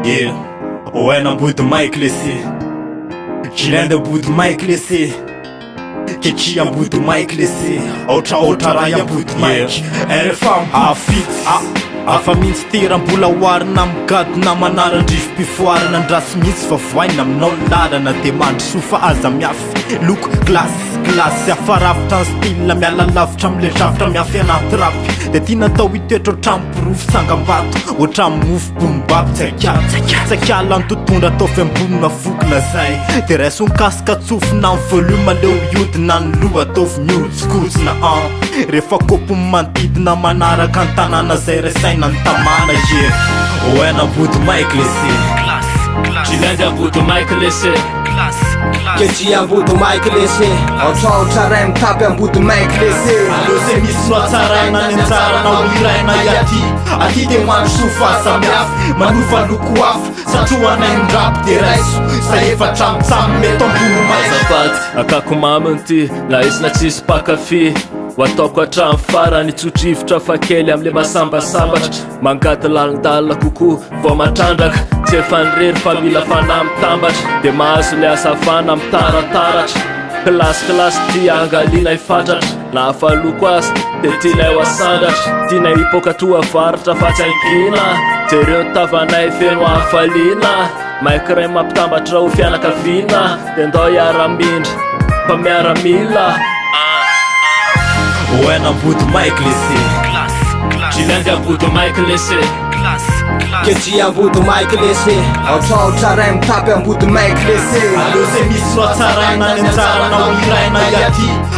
Yeah, when I'm with Mike Lessé, Kilenda with Mike Lessé, Kechi I'm with Mike Lessé, Otra Raya with Mike, RFM afit afa mintsy teram-bola oarina migadona manarandrifo mpifoarina andrasy mihitsy fa voaina aminao lalana de mandroso fa aza miafy loko glasy afarafitra ny style miala lavitra amile zavitra miafy anaty rapy de tia natao hitoetra ohatramporofo sangambato ohatramofo bombaby tsaikiala ny totondra atao fiambonina vokona zay de raiso mikasika tsofina ny volume leo iodina ny loha ataovy miotsikosina rehefa kopo manodidina manaraka ny tanàna zay resaina ny tamana ye when I'm with Mike Lessé, Kilenda with Mike Lessé, Kechi I'm with Mike Lessé, Otra ray mitapy I'm with Mike Lessé. aleo zay misy no atsaraina ny anjaranao iraina aty de mandroso fahasamiafy manova loko afo satroanay ny rapy de raiso sa efatra mitsamy meto ambony maizaka azafady akako maminy ty la izy na tsisy pakafy ho ataoko hatramy farany tsotrivotra fa kely amle masambasambatra mangady lalindalina kokoa vao matrandraka tsy efa nirery fa mila fanahy mitambatra de mahazo le asafana mitarataratra kilasy ty angalina ifatratra na afaloko azy de tianay ho asandratra tianay hipokatoa varatra fa tsy aingina jereo tavanay feno afaliana maikiray mampitambatra ho fianakaviana de ndao iaramindra fa miaramila. when I'm with Mike Lessé, Kilenda with Mike Lessé, Kechi I'm with Mike Lessé, Otra ray mitapy I'm with Mike Lessé. aleo zay misy no atsaraina ny anjaranao iraina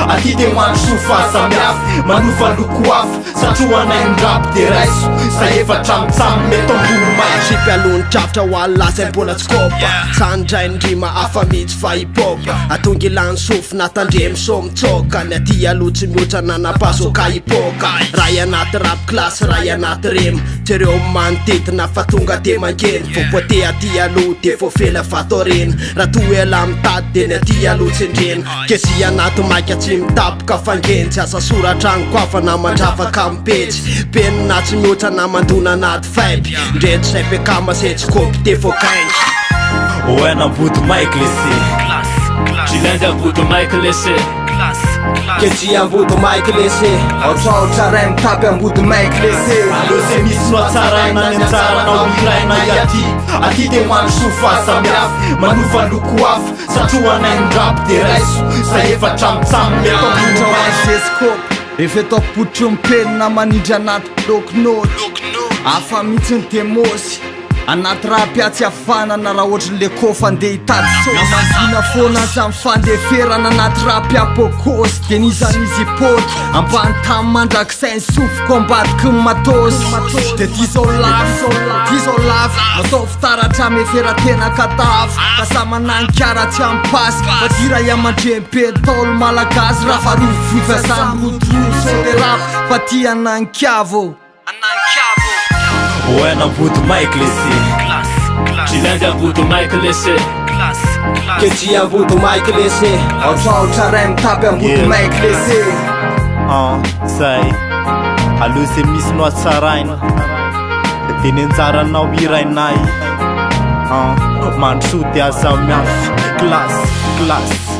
aty de mandroso fahasamiafy manova loko afo satroanay ny rapy de raiso sa efatra mitsamy meto ambony maizaka Sipy alony drafitra ho alasay mbola tskopa sandray ny rima afa mitsy fa hipopa atonga ilany sofina tandre miso mitsoka ny aty aloha tsy mihoatra nanapasoka hipoka ray anaty rap klasy ray anaty rema jereo manodidina fa tonga de mangeny voapoate aty aloha de voafela fatorena raha toa ela mitady de ny aty aloha tsy ndrena kesi anaty maika tsy mitapoka fangeny tsy asa soratra anykoafa na mandravaka mipetsy penina tsy mihoatra na mandona anaty faiby ndretry zay mpiakama tsy kopy de vokainy when I'm with Mike Lessé, Kilenda with Mike Lessé, Kechi I'm with Mike Lessé, Otra ray mitapy I'm with Mike Lessé. aleo zay misy no atsaraina ny anjaranao iraina aty de mandroso fahasamiafy manova loko afo satroanay ny rapy de raiso sa efatra mitsamy meto ambony maizaka zescope rehefa atao potro mipenina manindry anaty blokinôty afa mihitsy ny demosy anaty raha piatsy afanana raha ohatran'le kofa andeha hitady somanjina foana aza mifandeferana anaty raha piapokosy de nizanizy poty ambany tamy mandrakisainy sofoko ambadiky ny matosy de tizao lafy atao fitaratra meferatena katafo kasa manankiara tsy ampasy fa tira iamandrempetolo malagasy raha farovy fifasany rotroso de rap fa tia nankiavo when I'm with Mike Lessé, Kilenda with Mike Lessé, Kechi I'm with Mike Lessé, Otra ray mitapy I'm with Mike Lessé. zay aleo zay misy no atsaraina de ny anjaranao irainay mandroso de aza miafy glasy